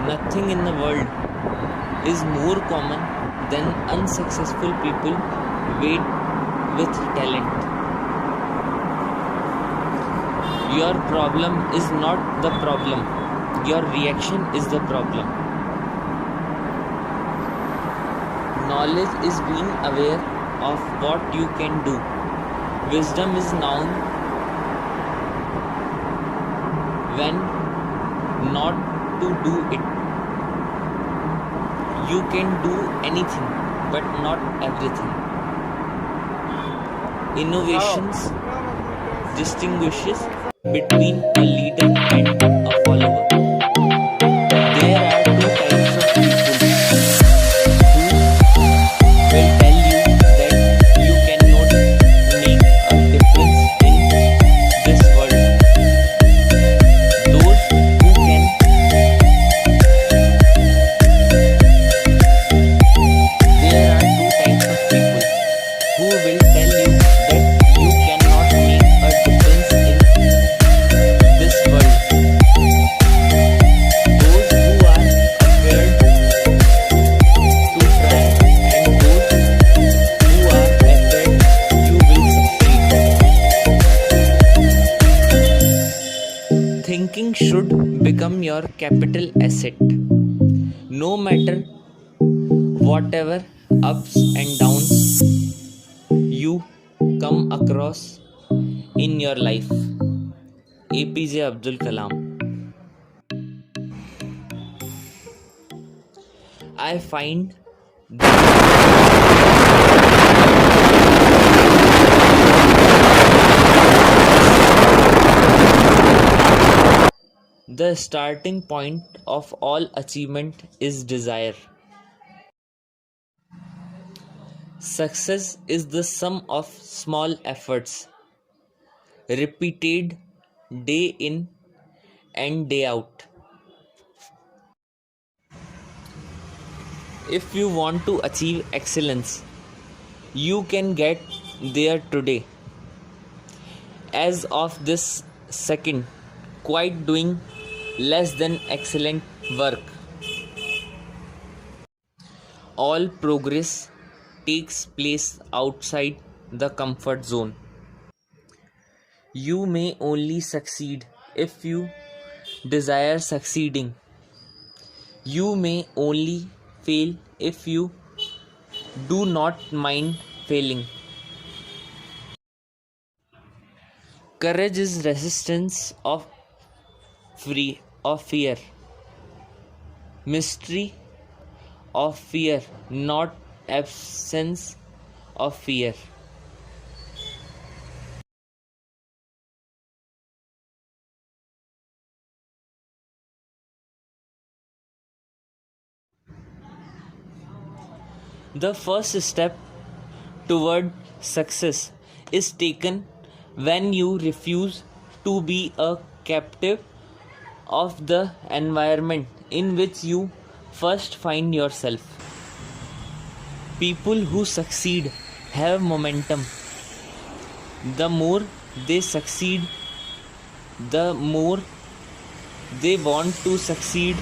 Nothing in the world is more common than unsuccessful people wait with talent. Your problem is not the problem. Your reaction is the problem. Knowledge is being aware of what you can do. Wisdom is known when not to do it. You can do anything, but not everything. Innovations distinguishes between a leader and a follower. There are two types of people who will tell you that you cannot make a difference in this world. Those who can. There are two types of people who will tell you that you cannot make a difference in this world. Those who are afraid to try and those who are afraid you will succeed. Thinking should become your capital asset. No matter whatever ups and downs you come across in your life. APJ Abdul Kalam. I find the starting point of all achievement is desire. Success is the sum of small efforts repeated day in and day out. If you want to achieve excellence, you can get there today. As of this second, quite doing less than excellent work. All progress takes place outside the comfort zone. You may only succeed if you desire succeeding. You may only fail if you do not mind failing. Courage is resistance of fear. Mystery of fear, not absence of fear. The first step toward success is taken when you refuse to be a captive of the environment in which you first find yourself. People who succeed have momentum. The more they succeed, the more they want to succeed,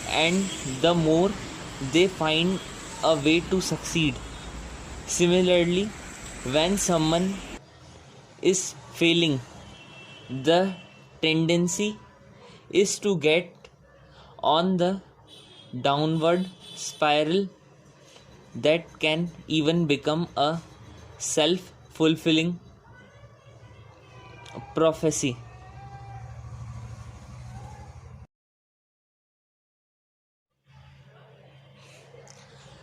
and the more they find a way to succeed. Similarly, when someone is failing, the tendency is to get on the downward spiral that can even become a self-fulfilling prophecy.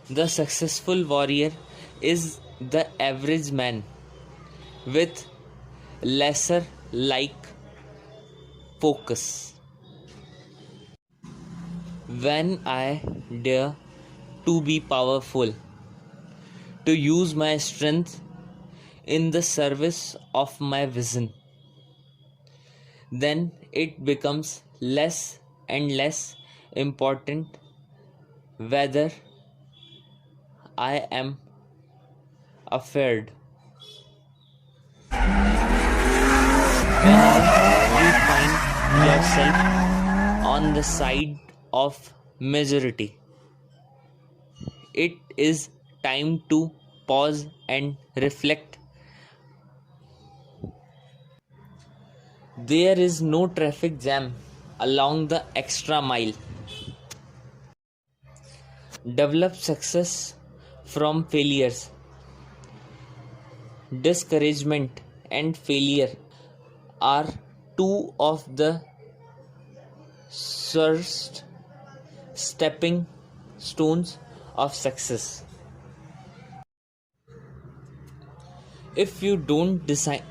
The successful warrior is the average man with lesser like focus. When I dare to be powerful, to use my strength in the service of my vision, then it becomes less and less important whether I am afraid. Whenever you find yourself on the side of majority. It is time to pause and reflect. There is no traffic jam along the extra mile. Develop success from failures. Discouragement and failure are two of the surest stepping stones of success. If you don't design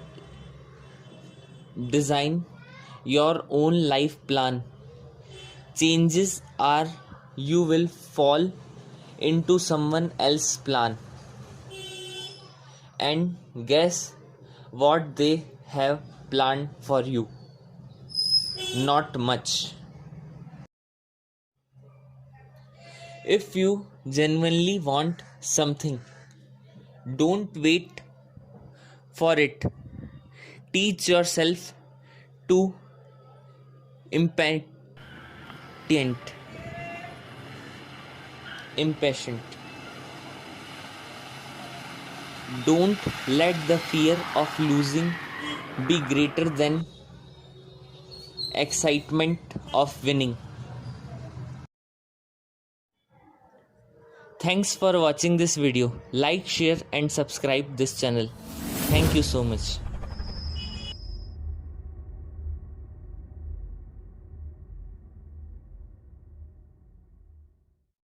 your own life plan, changes are you will fall into someone else's plan, and guess what they have planned for you? Not much. If you genuinely want something, don't wait for it. Teach yourself to impatient. Impatient. Don't let the fear of losing be greater than excitement of winning. Thanks for watching this video. Like, share and subscribe this channel. Thank you so much.